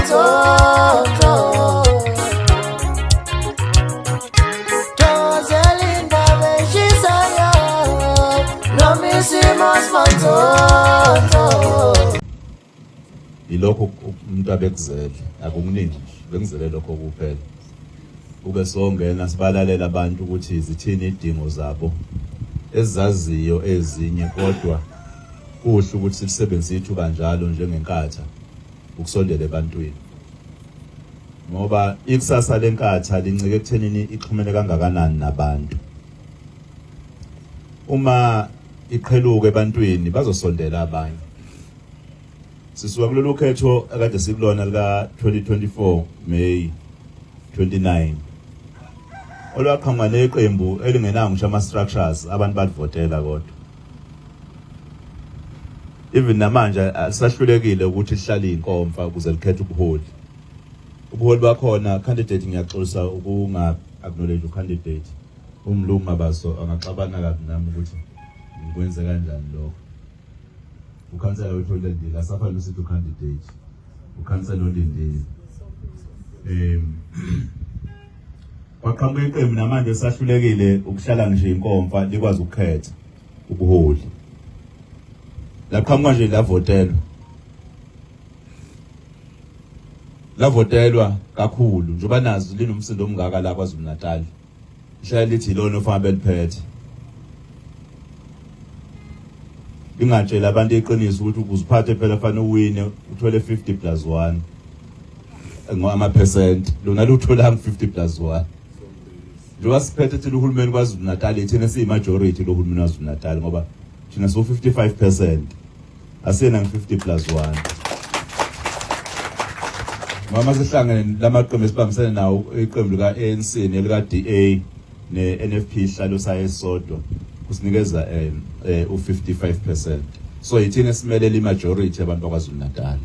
Tonto Joselinda Veshisaya Nomisimos Tonto Ilokho umuntu abekuzele akukuningi bekuzele lokho kuphela ube songena sibalalela abantu ukuthi izithini idingo zabo ezaziyo ezinye kodwa kuhle ukuthi silisebenzise ithuba njalo njengenkatha ukusondela ebantwini ngoba ikusasa lenkatha lincike ekuthenini ixhumene kangakanani nabantu uma iqheluka ebantwini bazosondela abanye sisuka kulolu khetho akade sikulona lika 2024 May 29 olwaqhamuka neqembu elingenanga ngisho ama structures abantu balivotela kodwa even namanje alisahlulekile ukuthi lihlale inkomfa ukuze likhethe ubuholi bakhona candidate ngiyaxolisa ukunga acknowledge candidate umlungu baso angaxabana kabi nami ukuthi ngikwenze kanjani lokho ukhansela wetholendile asafanele sithi candidate ukhansela olindile kwaqhamuka iqembu namanje sahlulekile ukuhlala nje inkomfa likwazi ukukhetha ubuholi laqhamuka nje lavotelwa kakhulu njoba nazo linomsindo omngaka la kwaZulu Natal ishaya lithi lona ofanele beliphethe ingatshela abantu iqiniso ukuthi ukuziphathe phela fanele uwine uthole 50+1 ngama% lona luthola 50+1 njoba siphethe thina uhulumeni kwaZulu Natal thina siyi majority lo hulumeni kwaZulu Natal ngoba thina so 55% asena 50+1 mama sihlangene lamaqembu esibambisene nawo iqembu lika ANC nelika DA ne-NFP ihlalo saye sodwa kusinikeza u55%. So yithina simelele imajority abantu bakwaZulu Natal.